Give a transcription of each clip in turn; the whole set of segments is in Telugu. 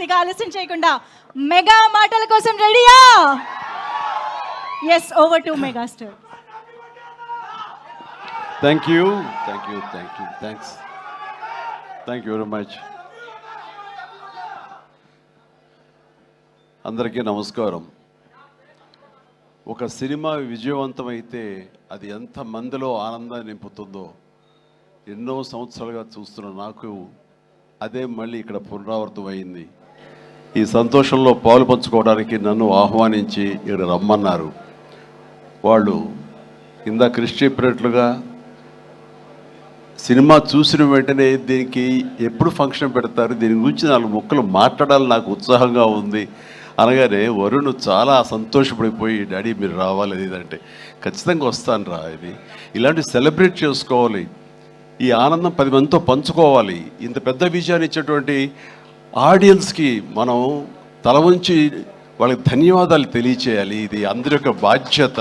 ఇక ఆలస్యం చేయకుండా మెగా మాటల కోసం రెడీయా? Yes, over to megastar. Thank you very much. అందరికీ నమస్కారం. ఒక సినిమా విజయవంతమైతే అది ఎంత మందిలో ఆనందాన్ని నింపుతుందో ఎన్నో సంవత్సరాలుగా చూస్తున్న నాకు అదే మళ్ళీ ఇక్కడ పునరావృతం అయింది. ఈ సంతోషంలో పాలు పంచుకోవడానికి నన్ను ఆహ్వానించి ఇక్కడ రమ్మన్నారు. వాళ్ళు ఇందా కృషి చెప్పినట్లుగా సినిమా చూసిన వెంటనే దీనికి ఎప్పుడు ఫంక్షన్ పెడతారు, దీని గురించి 4 ముక్కలు మాట్లాడాలని నాకు ఉత్సాహంగా ఉంది అనగానే వరుణ్ చాలా సంతోషపడిపోయి, డాడీ మీరు రావాలి ఇదంటే, ఖచ్చితంగా వస్తాను రా, ఇది ఇలాంటి సెలబ్రేట్ చేసుకోవాలి, ఈ ఆనందం 10 మందితో పంచుకోవాలి. ఇంత పెద్ద విజయాన్ని ఇచ్చేటువంటి ఆడియన్స్కి మనం తల ఉంచి వాళ్ళకి ధన్యవాదాలు తెలియచేయాలి. ఇది అందరి యొక్క బాధ్యత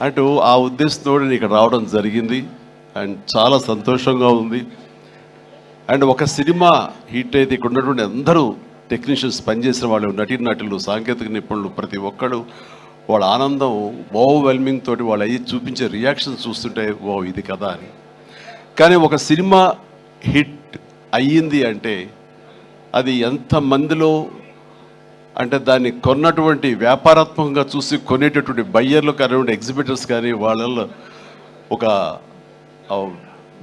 అంటూ ఆ ఉద్దేశంతో నేను ఇక్కడ రావడం జరిగింది. అండ్ చాలా సంతోషంగా ఉంది. అండ్ ఒక సినిమా హిట్ అయితే ఇక్కడ ఉన్నటువంటి అందరూ టెక్నీషియన్స్, పనిచేసిన వాళ్ళు, నటీనటులు, సాంకేతిక నిపుణులు, ప్రతి ఒక్కరు వాళ్ళ ఆనందం ఓవర్వెల్మింగ్ తోటి వాళ్ళు అయ్యి చూపించే రియాక్షన్స్ చూస్తుంటే ఓ ఇది కదా అని. కానీ ఒక సినిమా హిట్ అయ్యింది అంటే అది ఎంతమందిలో, అంటే దాన్ని కొన్నటువంటి వ్యాపారాత్మకంగా చూసి కొనేటటువంటి బయ్యర్లు కానివ్వండి, ఎగ్జిబిటర్స్ కానీ, వాళ్ళలో ఒక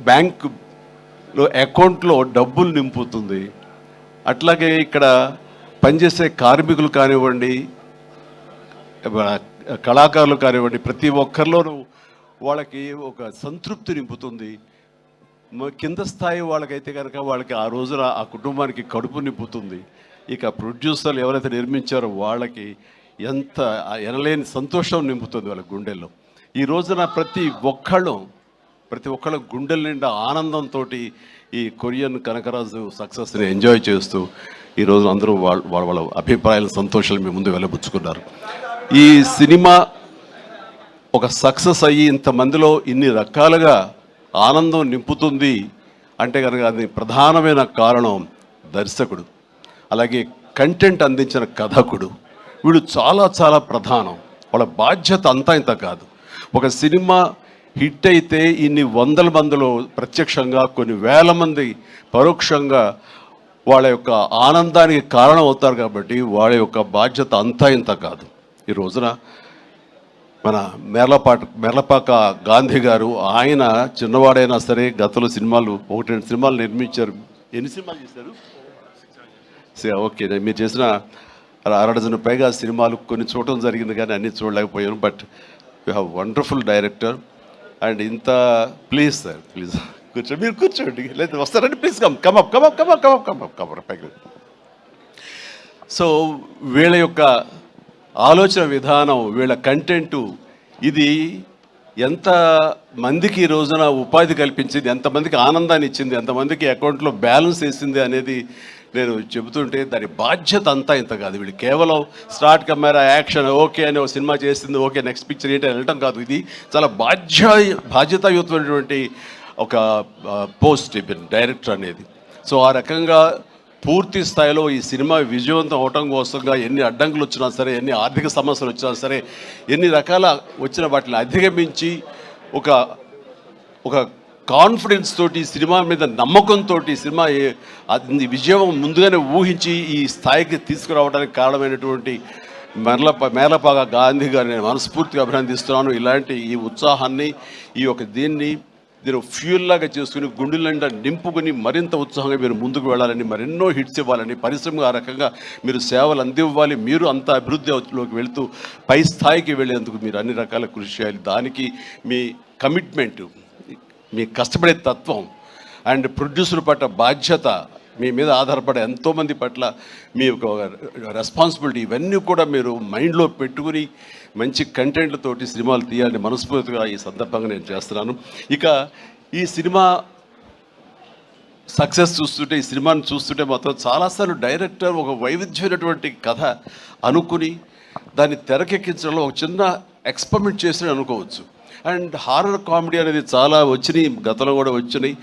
బ్యాంకులో అకౌంట్లో డబ్బులు నింపుతుంది. అట్లాగే ఇక్కడ పనిచేసే కార్మికులు కానివ్వండి, కళాకారులు కానివ్వండి, ప్రతి ఒక్కరిలోనూ వాళ్ళకి ఒక సంతృప్తి నింపుతుంది. కింద స్థాయి వాళ్ళకైతే కనుక వాళ్ళకి ఆ రోజున ఆ కుటుంబానికి కడుపు నింపుతుంది. ఇక ప్రొడ్యూసర్లు ఎవరైతే నిర్మించారో వాళ్ళకి ఎంత ఎనలేని సంతోషం నింపుతుంది వాళ్ళ గుండెల్లో. ఈ రోజున ప్రతి ఒక్కళ్ళ గుండెల నిండా ఆనందంతో ఈ కొరియన్ కనకరాజు సక్సెస్ని ఎంజాయ్ చేస్తూ ఈరోజు అందరూ వాళ్ళ అభిప్రాయాల సంతోషాలు మీ ముందు వెలబుచ్చుకున్నారు. ఈ సినిమా ఒక సక్సెస్ అయ్యి ఇంతమందిలో ఇన్ని రకాలుగా ఆనందం నింపుతుంది అంటే కనుక అది ప్రధానమైన కారణం దర్శకుడు, అలాగే కంటెంట్ అందించిన కథకుడు. వీళ్ళు చాలా చాలా ప్రధానం. వాళ్ళ బాధ్యత అంతా ఇంత కాదు. ఒక సినిమా హిట్ అయితే ఇన్ని 100 మందిలో ప్రత్యక్షంగా, కొన్ని వేల మంది పరోక్షంగా వాళ్ళ యొక్క ఆనందానికి కారణం అవుతారు. కాబట్టి వాళ్ళ యొక్క బాధ్యత అంతా ఇంత కాదు. ఈ రోజున మన మేర్లపాక గాంధీ గారు, ఆయన చిన్నవాడైనా సరే గతంలో సినిమాలు 1-2 సినిమాలు నిర్మించారు. ఎన్ని సినిమాలు చేశారు? ఓకే, మీరు చేసిన 6 పైగా సినిమాలు కొన్ని చూడటం జరిగింది కానీ అన్ని చూడలేకపోయాను. But you have wonderful director. And ఇంత ప్లీజ్ సార్, ప్లీజ్ కూర్చోండి, మీరు కూర్చోండి, లేదా వస్తారండి, ప్లీజ్ కమ్ పైకి. సో వీళ్ళ యొక్క ఆలోచన విధానం, వీళ్ళ కంటెంటు, ఇది ఎంత మందికి ఈ రోజున ఉపాధి కల్పించింది, ఎంతమందికి ఆనందాన్ని ఇచ్చింది, ఎంతమందికి అకౌంట్లో బ్యాలెన్స్ వేసింది అనేది నేను చెబుతుంటే దాని బాధ్యత అంతా ఇంత కాదు. వీళ్ళు కేవలం స్టార్ట్ కెమెరా యాక్షన్ ఓకే అని ఒక సినిమా చేసింది, ఓకే నెక్స్ట్ పిక్చర్ ఏంటి వెళ్ళటం కాదు. ఇది చాలా బాధ్యతాయుతమైనటువంటి ఒక పోస్ట్ డైరెక్టర్ అనేది. సో ఆ రకంగా పూర్తి స్థాయిలో ఈ సినిమా విజయవంతం అవటం కోసంగా ఎన్ని అడ్డంకులు వచ్చినా సరే, ఎన్ని ఆర్థిక సమస్యలు వచ్చినా సరే, ఎన్ని రకాల వచ్చిన వాటిని అధిగమించి ఒక కాన్ఫిడెన్స్ తోటి, సినిమా మీద నమ్మకంతో సినిమా విజయం ముందుగానే ఊహించి ఈ స్థాయికి తీసుకురావడానికి కారణమైనటువంటి మేర్లపాక గాంధీ గారిని నేను మనస్ఫూర్తిగా అభినందిస్తున్నాను. ఇలాంటి ఈ ఉత్సాహాన్ని, ఈ యొక్క దీన్ని ఫ్యూల్ లాగా చేసుకుని గుండెల నిండా నింపుకొని మరింత ఉత్సాహంగా మీరు ముందుకు వెళ్ళాలని, మరెన్నో హిట్స్ ఇవ్వాలని, పరిశ్రమ ఆ రకంగా మీరు సేవలు అందివ్వాలి. మీరు అంత అభివృద్ధిలోకి వెళుతూ పై స్థాయికి వెళ్ళేందుకు మీరు అన్ని రకాల కృషి చేయాలి. దానికి మీ కమిట్మెంట్, మీ కష్టపడే తత్వం అండ్ ప్రొడ్యూసర్ పట్ల బాధ్యత, మీ మీద ఆధారపడే ఎంతోమంది పట్ల మీ యొక్క రెస్పాన్సిబిలిటీ, ఇవన్నీ కూడా మీరు మైండ్లో పెట్టుకుని మంచి కంటెంట్లతోటి సినిమాలు తీయాలని మనస్ఫూర్తిగా ఈ సందర్భంగా నేను చేస్తున్నాను. ఇక ఈ సినిమా సక్సెస్ చూస్తుంటే, ఈ సినిమాని చూస్తుంటే మాత్రం చాలాసార్లు డైరెక్టర్ ఒక వైవిధ్యమైనటువంటి కథ అనుకుని దాన్ని తెరకెక్కించడంలో ఒక చిన్న ఎక్స్పెరిమెంట్ చేసి అనుకోవచ్చు. అండ్ హారర్ కామెడీ అనేది చాలా వచ్చినాయి, గతంలో కూడా వచ్చినాయి.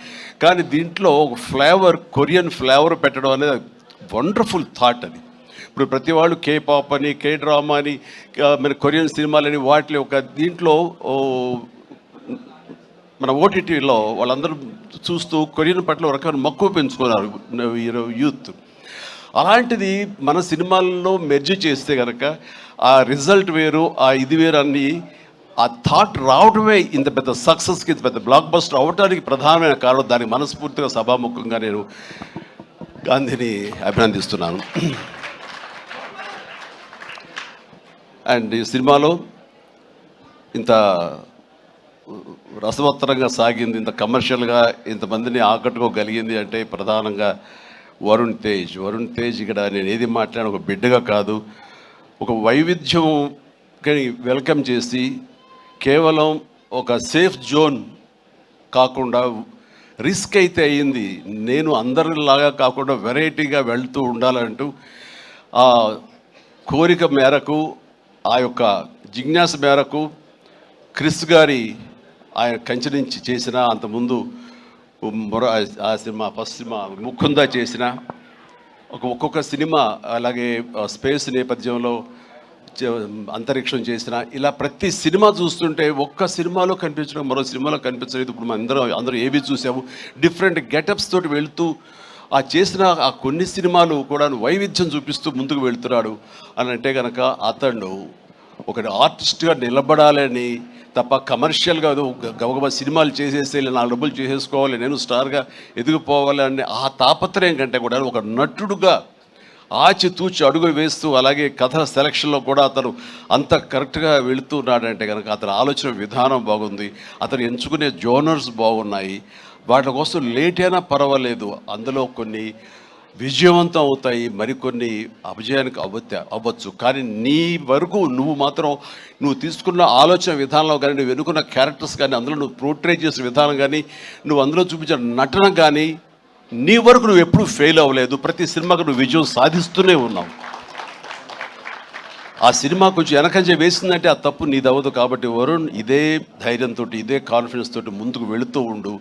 కానీ దీంట్లో ఒక ఫ్లేవర్, కొరియన్ ఫ్లేవర్ పెట్టడం అనేది వండర్ఫుల్ థాట్ అది. ఇప్పుడు ప్రతి వాళ్ళు కే పాప్ అని, కే డ్రామా అని, మన కొరియన్ సినిమాలని వాటి ఒక దీంట్లో మన ఓటీటీలో వాళ్ళందరూ చూస్తూ కొరియన్ పట్ల ఒక రకమైన మక్కువ పెంచుకున్నారు యూత్. అలాంటిది మన సినిమాల్లో మెర్జ్ చేస్తే కనుక ఆ రిజల్ట్ వేరు, ఆ ఇది వేరు అన్ని ఆ థాట్ రావడమే ఇంత పెద్ద సక్సెస్కి, ఇంత పెద్ద బ్లాక్ బస్టర్ అవడానికి ప్రధానమైన కారణం. దానికి మనస్ఫూర్తిగా సభాముఖంగా నేను గాంధీని అభినందిస్తున్నాను. అండ్ ఈ సినిమాలో ఇంత రసవత్తరంగా సాగింది, ఇంత కమర్షియల్గా ఇంతమందిని ఆకట్టుకోగలిగింది అంటే ప్రధానంగా వరుణ్ తేజ్ ఇక్కడ నేను ఏది మాట్లాడిన ఒక బిడ్డగా కాదు, ఒక వైవిధ్యం వెల్కమ్ చేసి కేవలం ఒక సేఫ్ జోన్ కాకుండా రిస్క్ అయితే అయ్యింది, నేను అందరిలాగా కాకుండా వెరైటీగా వెళ్తూ ఉండాలంటూ ఆ కోరిక మేరకు, ఆ యొక్క జిజ్ఞాస మేరకు క్రిస్ గారి ఆయన కంచె నుంచి చేసిన, అంతకుముందు ఆ సినిమా ఫస్ట్ సినిమా ముకుందా చేసిన ఒక్కొక్క సినిమా, అలాగే స్పేస్ నేపథ్యంలో అంతరిక్షం చేసిన, ఇలా ప్రతి సినిమా చూస్తుంటే ఒక్క సినిమాలో కనిపించడం మరో సినిమాలో కనిపించలేదు. ఇప్పుడు మనం అందరూ ఏవి చూసాము, డిఫరెంట్ గెటప్స్ తోటి వెళుతూ ఆ చేసిన ఆ కొన్ని సినిమాలు కూడా వైవిధ్యం చూపిస్తూ ముందుకు వెళ్తున్నాడు అని అంటే కనుక అతడు ఒక ఆర్టిస్ట్గా నిలబడాలని తప్ప కమర్షియల్గా గబగబా సినిమాలు చేసేసి 4 డబ్బులు చేసేసుకోవాలి, నేను స్టార్గా ఎదిగిపోవాలి అనే ఆ తాపత్రయం కంటే కూడా ఒక నటుడుగా ఆచితూచి అడుగులు వేస్తూ, అలాగే కథ సెలక్షన్లో కూడా అతను అంత కరెక్ట్గా వెళుతున్నాడంటే కనుక అతని ఆలోచన విధానం బాగుంది, అతను ఎంచుకునే జోనర్స్ బాగున్నాయి. వాటి కోసం లేట్ అయినా పర్వాలేదు, అందులో కొన్ని విజయవంతం అవుతాయి, మరికొన్ని అపజయానికి అవ్వచ్చు. కానీ నీ వరకు నువ్వు తీసుకున్న ఆలోచన విధానంలో కానీ, నువ్వు ఎన్నుకున్న క్యారెక్టర్స్ కానీ, అందులో నువ్వు పోర్ట్రే చేసిన విధానం కానీ, నువ్వు అందులో చూపించిన నటన కానీ, నీ వరకు నువ్వు ఎప్పుడూ ఫెయిల్ అవ్వలేదు. ప్రతి సినిమాకు నువ్వు విజయం సాధిస్తూనే ఉన్నావు. ఆ సినిమా కొంచెం వెనకంజ వేసిందంటే ఆ తప్పు నీదవ్వదు. కాబట్టి వరుణ్ ఇదే ధైర్యంతో, ఇదే కాన్ఫిడెన్స్ తోటి ముందుకు వెళుతూ ఉండు.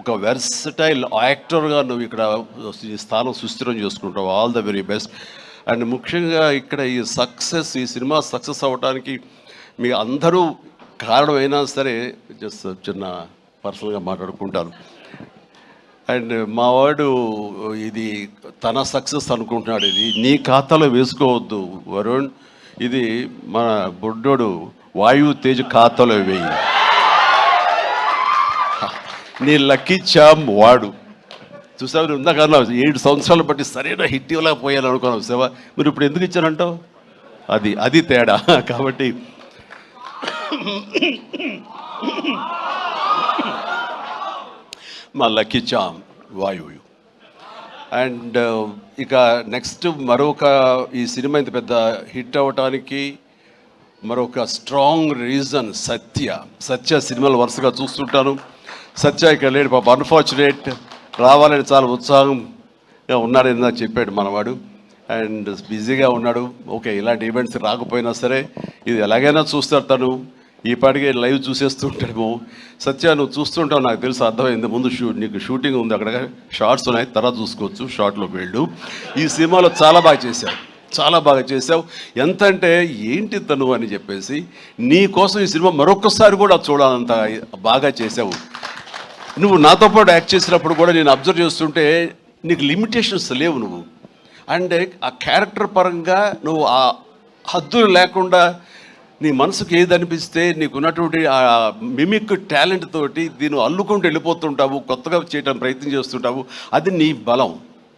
ఒక వెర్సటైల్ యాక్టర్గా నువ్వు ఇక్కడ ఈ స్థానం సుస్థిరం చేసుకుంటావు. All the very best. And ముఖ్యంగా ఇక్కడ ఈ సినిమా సక్సెస్ అవ్వడానికి మీ అందరూ కారణమైనా సరే, జస్ట్ చిన్న పర్సనల్గా మాట్లాడుకుంటాను. అండ్ మా వాడు ఇది తన సక్సెస్ అనుకుంటున్నాడు, ఇది నీ ఖాతాలో వేసుకోవద్దు వరుణ్, ఇది మన బొడ్డోడు వాయు తేజ్ ఖాతాలో వేయి. నీ లక్కీ చామ్ వాడు చూసావు. ఇందాక 7 సంవత్సరాలు బట్టి సరైన హిట్ ఇవ్వలేకపోయాను అనుకున్నావు సేవ, మీరు ఇప్పుడు ఎందుకు ఇచ్చారంటావు? అది తేడా. కాబట్టి మా లక్కీ చామ్ వాయువు. అండ్ ఇక నెక్స్ట్ మరొక ఈ సినిమా ఇంత పెద్ద హిట్ అవ్వటానికి మరొక స్ట్రాంగ్ రీజన్ సత్య సినిమాలు వరుసగా చూస్తుంటాను. సత్య ఇక్కడ లేడు పాప, అన్ఫార్చునేట్. రావాలని చాలా ఉత్సాహంగా ఉన్నాడని నాకు చెప్పాడు మనవాడు. అండ్ బిజీగా ఉన్నాడు. ఓకే, ఇలాంటి ఈవెంట్స్ రాకపోయినా సరే ఇది ఎలాగైనా చూస్తాడు తను. ఈ పాటికే లైవ్ చూసేస్తుంటాడేమో. సత్య నువ్వు చూస్తుంటావు, నాకు తెలుసు, అర్థమైంది. ముందు నీకు షూటింగ్ ఉంది, అక్కడ షార్ట్స్ ఉన్నాయి, తర్వాత చూసుకోవచ్చు, షార్ట్లోకి వెళ్ళు. ఈ సినిమాలో చాలా బాగా చేసావు. ఎంత అంటే ఏంటి తను అని చెప్పేసి నీ కోసం ఈ సినిమా మరొకసారి కూడా చూడాలంత బాగా చేసావు. నువ్వు నాతో పాటు యాక్ట్ చేసినప్పుడు కూడా నేను అబ్జర్వ్ చేస్తుంటే నీకు లిమిటేషన్స్ లేవు నువ్వు. అండ్ ఆ క్యారెక్టర్ పరంగా నువ్వు ఆ హద్దులు లేకుండా నీ మనసుకు ఏది అనిపిస్తే నీకున్నటువంటి ఆ మిమిక్ టాలెంట్ తోటి దీన్ని అల్లుకుంటూ వెళ్ళిపోతుంటావు, కొత్తగా చేయడానికి ప్రయత్నం చేస్తుంటావు. అది నీ బలం.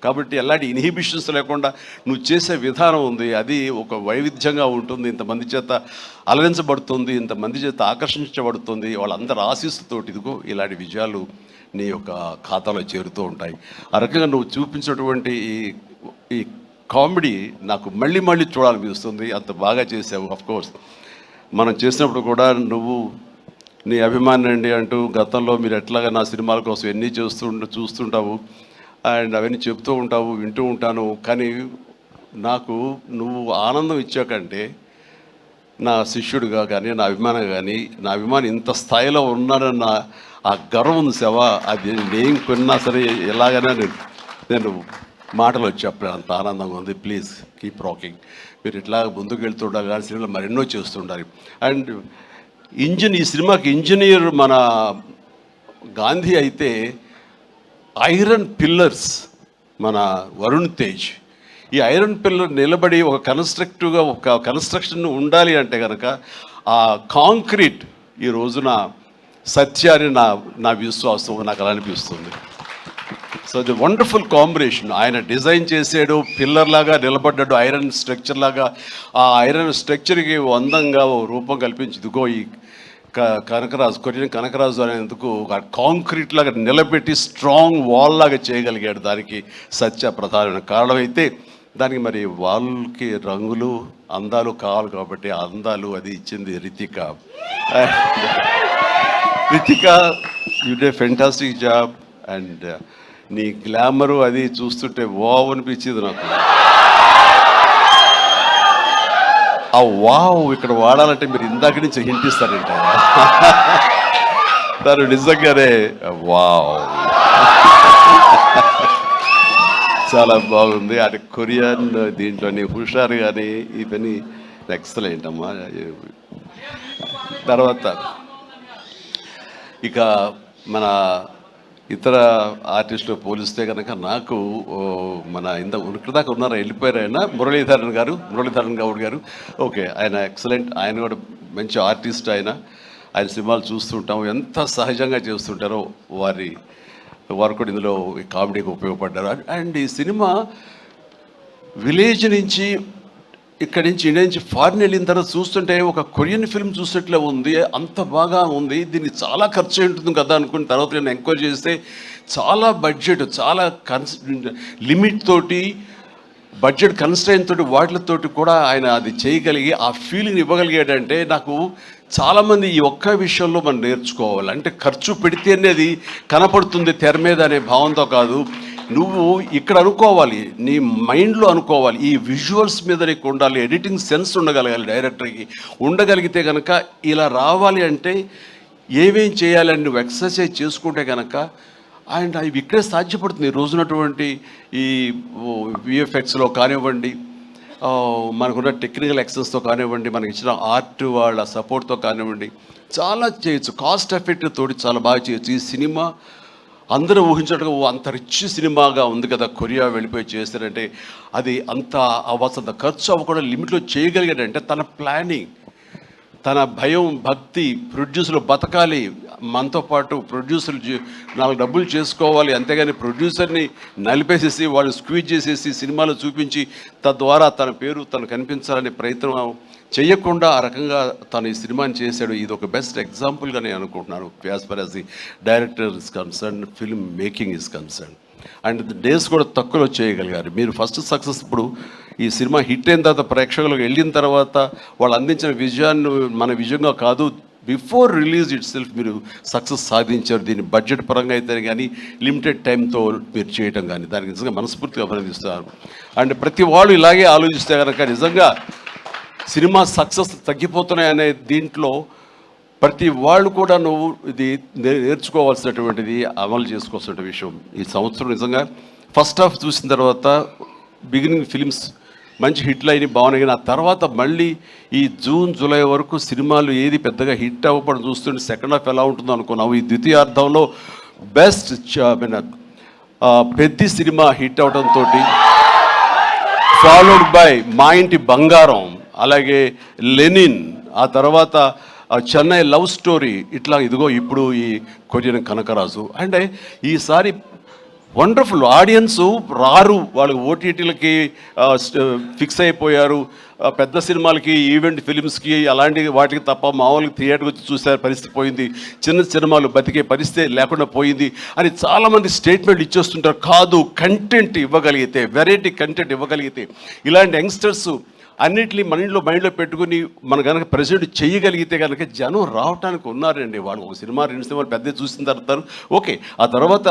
కాబట్టి ఎలాంటి ఇన్హిబిషన్స్ లేకుండా నువ్వు చేసే విధానం ఉంది, అది ఒక వైవిధ్యంగా ఉంటుంది. ఇంతమంది చేత అలరించబడుతుంది, ఇంతమంది చేత ఆకర్షించబడుతుంది. వాళ్ళందరూ ఆశీస్సుతోటి ఇదిగో ఇలాంటి విజయాలు నీ యొక్క ఖాతాలో చేరుతూ ఉంటాయి. ఆ రకంగా నువ్వు చూపించినటువంటి ఈ కామెడీ నాకు మళ్ళీ చూడాలనిపిస్తుంది. అంత బాగా చేసావు. అఫ్కోర్స్ మనం చేసినప్పుడు కూడా నువ్వు నీ అభిమాని అండి అంటూ గతంలో మీరు ఎట్లాగా నా సినిమాల కోసం ఎన్ని చూస్తుంటావు అండ్ అవన్నీ చెప్తూ ఉంటావు, వింటూ ఉంటాను. కానీ నాకు నువ్వు ఆనందం ఇచ్చాకంటే నా శిష్యుడిగా కానీ, నా అభిమాని ఇంత స్థాయిలో ఉన్నాడన్న ఆ గర్వం ఉంది సేవ. అది నేను కొన్నా సరే ఎలాగైనా నేను మాటలు చెప్పలేదు, అంత ఆనందంగా ఉంది. Please keep rocking. మీరు ఇట్లా ముందుకు వెళ్తుండాలి, కానీ సినిమాలు మరెన్నో చేస్తుండాలి. అండ్ ఈ సినిమాకి ఇంజనీర్ మన గాంధీ అయితే ఐరన్ పిల్లర్స్ మన వరుణ్ తేజ్. ఈ ఐరన్ పిల్లర్ నిలబడి ఒక కన్స్ట్రక్టివ్గా ఒక కన్స్ట్రక్షన్ ఉండాలి అంటే కనుక ఆ కాంక్రీట్ ఈ రోజున సత్యాన్ని నా విశ్వాసం, నాకు అలా అనిపిస్తుంది. So the wonderful combination. ఆయన డిజైన్ చేసాడు, పిల్లర్ లాగా నిలబడ్డాడు, ఐరన్ స్ట్రక్చర్ లాగా. ఆ ఐరన్ స్ట్రక్చర్కి అందంగా ఓ రూపం కల్పించిందిగో ఈ కనకరాజు, కొరియన్ కనకరాజు అనేందుకు కాంక్రీట్ లాగా నిలబెట్టి స్ట్రాంగ్ వాల్ లాగా చేయగలిగాడు. దానికి సత్య ప్రధానమైన కారణం అయితే, దానికి మరి వాళ్ళకి రంగులు అందాలు కావాలి కాబట్టి ఆ అందాలు అది ఇచ్చింది Ritika. Ritika, you day fantastic job. And నీ గ్లామరు అది చూస్తుంటే వావ్ అనిపించింది నాకు. ఆ వావ్ ఇక్కడ వాడాలంటే మీరు ఇందాక నుంచి హింట్ ఇస్తారంట. తను నిజంగానే వావ్, చాలా బాగుంది. అది కొరియన్ దీంట్లోని హుషారు కానీ ఇవన్నీ ఎక్సలెంట్ అమ్మా. తర్వాత ఇక మన ఇతర ఆర్టిస్టులు పోలిస్తే కనుక నాకు మన ఇక్కడ దాకా ఉన్నారా, వెళ్ళిపోయారు ఆయన, మురళీధరన్ గౌడ్ గారు. ఓకే, ఆయన ఎక్సలెంట్. ఆయన కూడా మంచి ఆర్టిస్ట్. ఆయన సినిమాలు చూస్తుంటాం, ఎంత సహజంగా చేస్తుంటారో వారు కూడా ఇందులో కామెడీకి ఉపయోగపడ్డారు. అండ్ ఈ సినిమా విలేజ్ నుంచి ఇక్కడి నుంచి ఇండియా నుంచి ఫారిన్ వెళ్ళిన తర్వాత చూస్తుంటే ఒక కొరియన్ ఫిల్మ్ చూసినట్లే ఉంది, అంత బాగా ఉంది. దీన్ని చాలా ఖర్చు ఉంటుంది కదా అనుకున్న తర్వాత నేను ఎంక్వైరీ చేస్తే చాలా బడ్జెట్, చాలా లిమిట్ తోటి, బడ్జెట్ కన్స్ట్రైన్ తోటి వాటితోటి కూడా ఆయన అది చేయగలిగి ఆ ఫీలింగ్ ఇవ్వగలిగాడంటే, నాకు చాలామంది ఈ ఒక్క విషయంలో మనం నేర్చుకోవాలి. అంటే ఖర్చు పెడితేనే అది కనపడుతుంది తెర మీద అనే భావంతో కాదు, నువ్వు ఇక్కడ అనుకోవాలి, నీ మైండ్లో అనుకోవాలి. ఈ విజువల్స్ మీద నీకు ఉండాలి, ఎడిటింగ్ సెన్స్ ఉండగలగాలి, డైరెక్టర్కి ఉండగలిగితే కనుక ఇలా రావాలి అంటే ఏమేం చేయాలని నువ్వు ఎక్సర్సైజ్ చేసుకుంటే కనుక అండ్ అవి ఇక్కడే సాధ్యపడుతుంది. ఈ రోజునటువంటి ఈ విఎఫ్ఎక్స్లో కానివ్వండి, మనకున్న టెక్నికల్ ఎక్సెస్తో కానివ్వండి, మనకి ఇచ్చిన ఆర్ట్ వాళ్ళ సపోర్ట్తో కానివ్వండి, చాలా చేయొచ్చు. కాస్ట్ ఎఫెక్ట్ తోటి చాలా బాగా చేయొచ్చు. ఈ సినిమా అందరూ ఊహించడం అంత రిచ్ సినిమాగా ఉంది కదా, కొరియా వెళ్ళిపోయి చేస్తారంటే అది అంత అవ్వాల్సినంత ఖర్చు అవ్వకుండా లిమిట్లో చేయగలిగాడంటే తన ప్లానింగ్, తన భయం, భక్తి, ప్రొడ్యూసర్లు బతకాలి, మనతో పాటు ప్రొడ్యూసర్లు 4 డబ్బులు చేసుకోవాలి, అంతేగాని ప్రొడ్యూసర్ని నలిపేసేసి వాళ్ళు స్క్వీజ్ చేసేసి సినిమాలో చూపించి తద్వారా తన పేరు తను కనిపించాలనే ప్రయత్నం చేయకుండా ఆ రకంగా తను ఈ సినిమాని చేశాడు. ఇది ఒక బెస్ట్ ఎగ్జాంపుల్గా నేను అనుకుంటున్నాను. As for as the director is concern, film making is concern. And days కూడా తక్కువలో చేయగలిగారు. మీరు ఫస్ట్ సక్సెస్, ఇప్పుడు ఈ సినిమా హిట్ అయిన తర్వాత ప్రేక్షకులకు వెళ్ళిన తర్వాత వాళ్ళు అందించిన విజయాన్ని మన విజయంగా కాదు, బిఫోర్ రిలీజ్ ఇట్ సెల్ఫ్ మీరు సక్సెస్ సాధించారు. దీన్ని బడ్జెట్ పరంగా అయితే కానీ లిమిటెడ్ టైంతో మీరు చేయటం కానీ దానికి నిజంగా మనస్ఫూర్తిగా అభినందిస్తారు. అండ్ ప్రతి వాళ్ళు ఇలాగే ఆలోచిస్తే కనుక నిజంగా సినిమా సక్సెస్ తగ్గిపోతున్నాయనే దీంట్లో ప్రతి వాళ్ళు కూడా నువ్వు ఇది నేర్చుకోవాల్సినటువంటిది, అమలు చేసుకోవాల్సిన విషయం. ఈ సంవత్సరం నిజంగా ఫస్ట్ హాఫ్ చూసిన తర్వాత బిగినింగ్ ఫిలిమ్స్ మంచి హిట్లు అయినాయి, బాగున్నాయి. ఆ తర్వాత మళ్ళీ ఈ జూన్ జూలై వరకు సినిమాలు ఏది పెద్దగా హిట్ అవ్వడం చూస్తుంటే సెకండ్ హాఫ్ ఎలా ఉంటుందో అనుకున్నావు. ఈ ద్వితీయార్థంలో బెస్ట్ పెద్ద సినిమా హిట్ అవడంతో ఫాలోడ్ బై మా ఇంటి బంగారం, అలాగే లెనిన్, ఆ తర్వాత చెన్నై లవ్ స్టోరీ, ఇట్లా ఇదిగో ఇప్పుడు ఈ కొరియన్ కనకరాజు. అంటే ఈసారి వండర్ఫుల్ ఆడియన్స్ రారు, వాళ్ళకి ఓటీటీలకి ఫిక్స్ అయిపోయారు. పెద్ద సినిమాలకి, ఈవెంట్ ఫిలిమ్స్కి అలాంటి వాటికి తప్ప మామూలుగా థియేటర్కి వచ్చి చూసే పరిస్థితి పోయింది, చిన్న సినిమాలు బతికే పరిస్థితి లేకుండా పోయింది అని చాలామంది స్టేట్మెంట్ ఇచ్చేస్తుంటారు. కాదు, కంటెంట్ ఇవ్వగలిగితే, వెరైటీ కంటెంట్ ఇవ్వగలిగితే, ఇలాంటి యంగ్స్టర్స్ అన్నిటినీ మైండ్లో పెట్టుకుని మన కనుక ప్రెజెంట్ చేయగలిగితే కనుక జనం రావడానికి ఉన్నారండి. వాళ్ళు ఒక సినిమా 2 సినిమాలు పెద్ద చూసిన తర్వాత ఓకే, ఆ తర్వాత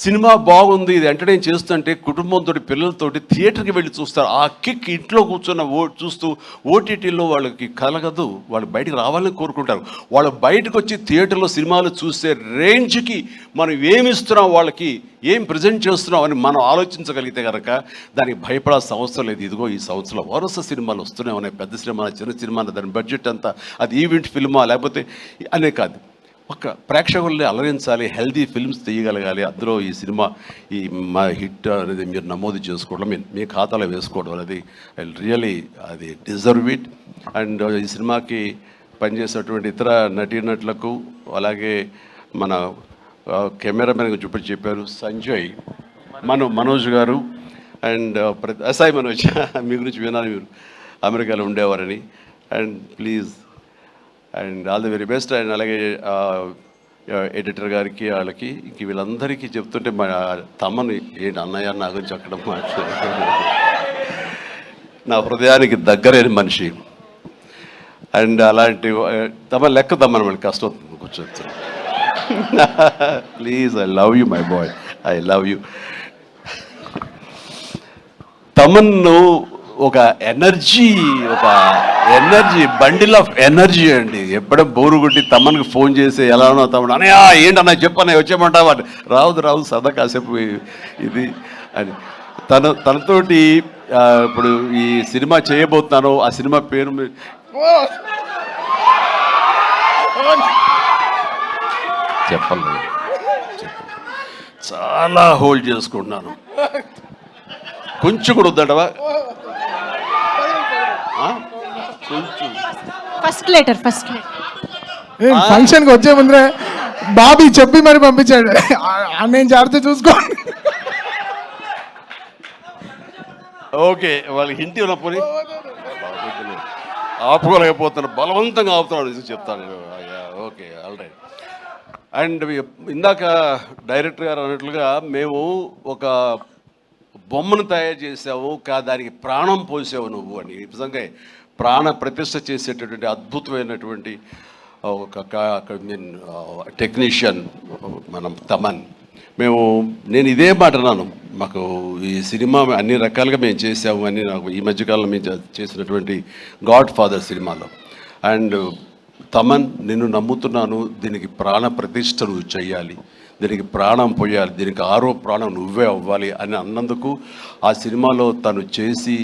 సినిమా బాగుంది, ఇది ఎంటర్టైన్ చేస్తుంటే కుటుంబంతో పిల్లలతోటి థియేటర్కి వెళ్ళి చూస్తారు. ఆ కిక్ ఇంట్లో కూర్చున్న చూస్తూ ఓటీటీలో వాళ్ళకి కలగదు, వాళ్ళు బయటికి రావాలని కోరుకుంటారు. వాళ్ళు బయటకు వచ్చి థియేటర్లో సినిమాలు చూసే రేంజ్కి మనం ఏమిస్తున్నాం, వాళ్ళకి ఏం ప్రజెంట్ చేస్తున్నాం అని మనం ఆలోచించగలిగితే కనుక దానికి భయపడాల్సిన అవసరం లేదు. ఇదిగో ఈ సంవత్సరం వరుస సినిమాలు వస్తూనే ఉన్నాయి, పెద్ద సినిమా, చిన్న సినిమా, దాని బడ్జెట్ అంతా అది ఈవెంట్ ఫిల్మా లేకపోతే అనే కాదు, ఒక ప్రేక్షకుల్ని అలరించాలి, హెల్దీ ఫిల్మ్స్ తీయగలగాలి. అందులో ఈ సినిమా ఈ మా హిట్ అనేది మీరు నమోదు చేసుకోవడం, మీ ఖాతాలో వేసుకోవడం అనేది రియలీ అది డిజర్వ్ ఇట్. అండ్ ఈ సినిమాకి పనిచేసేటువంటి ఇతర నటీనటులకు, అలాగే మన కెమెరామెన్ చూపించి చెప్పారు సంజయ్, మనోజ్ గారు అండ్ అసాయి మనోజ్, మీ గురించి విన్నాను, మీరు అమెరికాలో ఉండేవారని. And please and all the very best. And అలాగే ఎడిటర్ గారికి, వాళ్ళకి ఇంక వీళ్ళందరికీ చెప్తుంటే మా తమ్మని ఏంటి అన్నయ్య నా గురించి అక్కడ నా హృదయానికి దగ్గరైన మనిషి. అండ్ అలాంటి తమ లెక్క తమ్మని మళ్ళీ కష్టం కూర్చోవచ్చు. Please, I love you my boy, I love you. తమన్ను ఒక ఎనర్జీ బండిల్ ఆఫ్ ఎనర్జీ అండి. ఎప్పుడో బోరు కొట్టి తమ్మనికి ఫోన్ చేసి ఎలా ఉన్నావు తమ్ముడు, అన్నయ్య ఏంటన్నా చెప్పన్నా వచ్చేయమంటావా, రాదు సదా కాసేపు ఇది అని తనతోటి ఇప్పుడు ఈ సినిమా చేయబోతున్నాను, ఆ సినిమా పేరు చెప్పలేదు, చాలా హోల్డ్ చేసుకుంటున్నాను. కొంచెం కూడా వద్దంటవా, ఫస్ట్ లెటర్ ఫంక్షన్కి వచ్చే ముందరే బాబీ చెప్పి మరి పంపించాడు, నేను జాగ్రత్త చూసుకోండి. ఓకే, వాళ్ళకి హింట్ ఉన్నప్పుడు ఆపుకోలేకపోతున్నారు, బలవంతంగా ఆపుతున్నాడు చెప్తాను. Okay, all right. అండ్ ఇందాక డైరెక్టర్ గారు అన్నట్లుగా మేము ఒక బొమ్మను తయారు చేసావు, దానికి ప్రాణం పోసావు నువ్వు అని. నిజంగా ప్రాణ ప్రతిష్ఠ చేసేటటువంటి అద్భుతమైనటువంటి ఒక టెక్నీషియన్ మనం తమన్. నేను ఇదే మాట అన్నాను, మాకు ఈ సినిమా అన్ని రకాలుగా మేము చేసాము అని. నాకు ఈ మధ్యకాలంలో మేము చేసినటువంటి గాడ్ ఫాదర్ సినిమాలో, అండ్ తమన్ నిన్ను నమ్ముతున్నాను, దీనికి ప్రాణ ప్రతిష్ఠ నువ్వు చెయ్యాలి, దీనికి ప్రాణం పోయాలి, దీనికి ఆరో ప్రాణం నువ్వే అవ్వాలి అని అన్నందుకు ఆ సినిమాలో తను చేసి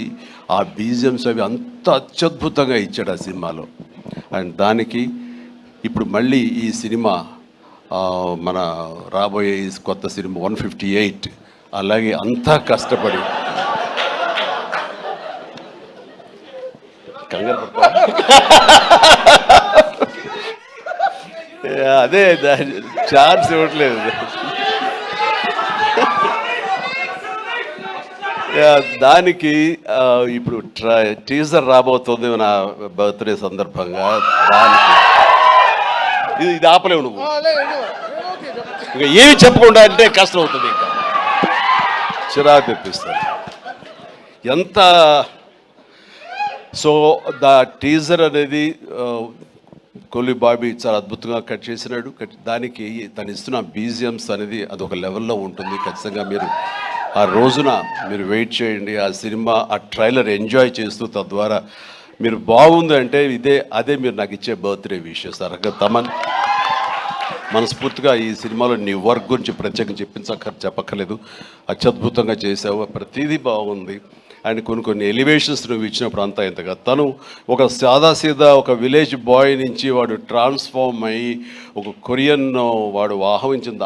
ఆ బీజిఎమ్స్ అవి అంత అత్యద్భుతంగా ఇచ్చాడు ఆ సినిమాలో. అండ్ దానికి ఇప్పుడు మళ్ళీ ఈ సినిమా మన రాబోయే కొత్త సినిమా 158 అలాగే అంతా కష్టపడి కంగారు అదే ఛాన్స్ ఇవ్వట్లేదు. దానికి ఇప్పుడు టీజర్ రాబోతుంది నా బర్త్డే సందర్భంగా. దానికి ఇది ఆపలేవు నువ్వు, ఇంకా ఏమి చెప్పకుండా అంటే కష్టం అవుతుంది, ఇంకా చిరాకు తెప్పిస్తారు ఎంత. సో టీజర్ అనేది కొల్లి బాబీ చాలా అద్భుతంగా కట్ చేసినాడు. దానికి తను ఇస్తున్న బీజిఎమ్స్ అనేది అదొక లెవెల్లో ఉంటుంది. ఖచ్చితంగా మీరు ఆ రోజున మీరు వెయిట్ చేయండి, ఆ సినిమా ఆ ట్రైలర్ ఎంజాయ్ చేస్తూ తద్వారా మీరు బాగుంది అంటే అదే మీరు నాకు ఇచ్చే బర్త్డే విషెస్. తమన్ మనస్ఫూర్తిగా ఈ సినిమాలో నీ వర్క్ గురించి ప్రత్యేకంగా చెప్పక్కర్లేదు, అత్యద్భుతంగా చేసావు, ప్రతిదీ బాగుంది. అండ్ కొన్ని ఎలివేషన్స్ నువ్వు ఇచ్చినప్పుడు అంతా ఇంతగా తను ఒక సాదాసీదా ఒక విలేజ్ బాయ్ నుంచి వాడు ట్రాన్స్ఫార్మ్ అయ్యి ఒక కొరియన్ వాడు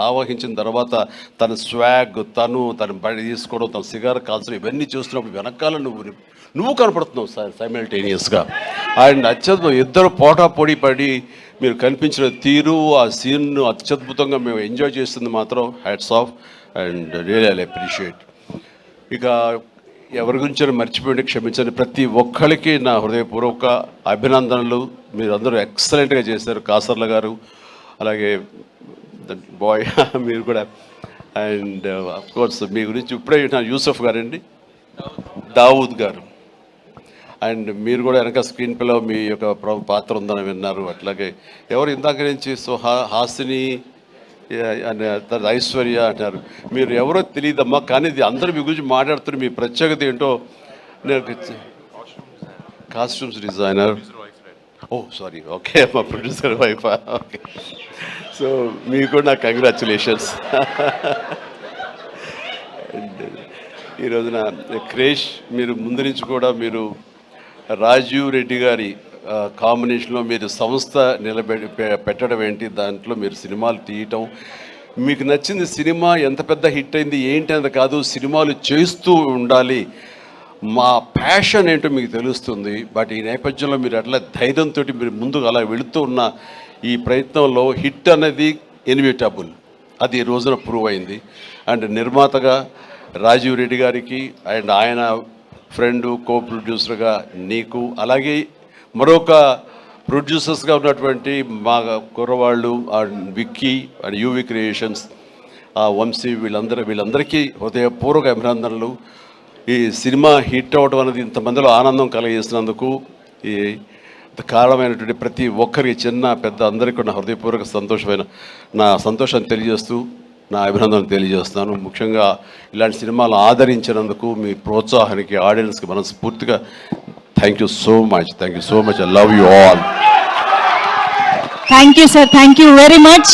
ఆవహించిన తర్వాత తన స్వాగ్, తన బడి తీసుకోవడం, తన సిగార్ కాల్చడం, ఇవన్నీ చూస్తున్నప్పుడు వెనకాల నువ్వు కనపడుతున్నావు సైమల్టేనియస్గా. అండ్ అత్యద్భుతం, ఇద్దరు పోటాపోటీ పడి మీరు కనిపించిన తీరు, ఆ సీన్ను అత్యద్భుతంగా మేము ఎంజాయ్ చేస్తుంది మాత్రం hats off and really I appreciate. ఇక ఎవరి గురించి మర్చిపోయింది క్షమించండి. ప్రతి ఒక్కరికి నా హృదయపూర్వక అభినందనలు. మీరు అందరూ ఎక్సలెంట్గా చేశారు, కాసర్ల గారు అలాగే బాయ్ మీరు కూడా. అండ్ అఫ్కోర్స్ మీ గురించి ఇప్పుడే నా యూసఫ్ గారండి, దావూద్ గారు. అండ్ మీరు కూడా వెనక స్క్రీన్ ప్లేలో మీ యొక్క పాత్ర ఉందని విన్నారు. అట్లాగే ఎవరు ఇందాక నుంచి హాసిని తర్వాత ఐశ్వర్య అంటారు. మీరు ఎవరో తెలియదమ్మా, కానీ ఇది అందరూ మీ గురించి మాట్లాడుతున్నారు. మీ ప్రత్యేకత ఏంటో నేను కాస్ట్యూమ్స్ డిజైనర్. ఓ సారీ, ఓకే, మా ప్రొడ్యూసర్ వైఫ్. ఓకే, సో మీకు కూడా నా కంగ్రాచులేషన్స్. ఈ రోజున క్రేష్ మీరు ముందు నుంచి కూడా మీరు రాజీవ్ రెడ్డి గారి కాంబినేషన్లో మీరు సంస్థ పెట్టడం ఏంటి, దాంట్లో మీరు సినిమాలు తీయటం, మీకు నచ్చింది సినిమా ఎంత పెద్ద హిట్ అయింది ఏంటి అనేది కాదు, సినిమాలు చేస్తూ ఉండాలి, మా ప్యాషన్ ఏంటో మీకు తెలుస్తుంది. బట్ ఈ నేపథ్యంలో మీరు అట్లా ధైర్యంతో మీరు ముందుకు అలా వెళుతూ ఉన్న ఈ ప్రయత్నంలో హిట్ అనేది ఇన్విటబుల్, అది ఈ రోజున ప్రూవ్ అయింది. అండ్ నిర్మాతగా రాజీవ్ రెడ్డి గారికి అండ్ ఆయన ఫ్రెండు కో ప్రొడ్యూసర్గా నీకు, అలాగే మరొక ప్రొడ్యూసర్స్గా ఉన్నటువంటి మా కుర్రవాళ్ళు Vicky and UV creations, Vamsi, వీళ్ళందరికీ హృదయపూర్వక అభినందనలు. ఈ సినిమా హిట్ అవ్వడం అనేది ఇంతమందిలో ఆనందం కలిగిస్తున్నందుకు ఈ కారణమైనటువంటి ప్రతి ఒక్కరికి, చిన్న పెద్ద అందరికీ నా హృదయపూర్వక నా సంతోషాన్ని తెలియజేస్తూ నా అభినందనలు తెలియజేస్తున్నాను. ముఖ్యంగా ఇలాంటి సినిమాలు ఆదరించినందుకు మీ ప్రోత్సాహానికి, ఆడియన్స్కి మనస్ఫూర్తిగా thank you so much. Thank you so much. I love you all. Thank you sir, thank you very much.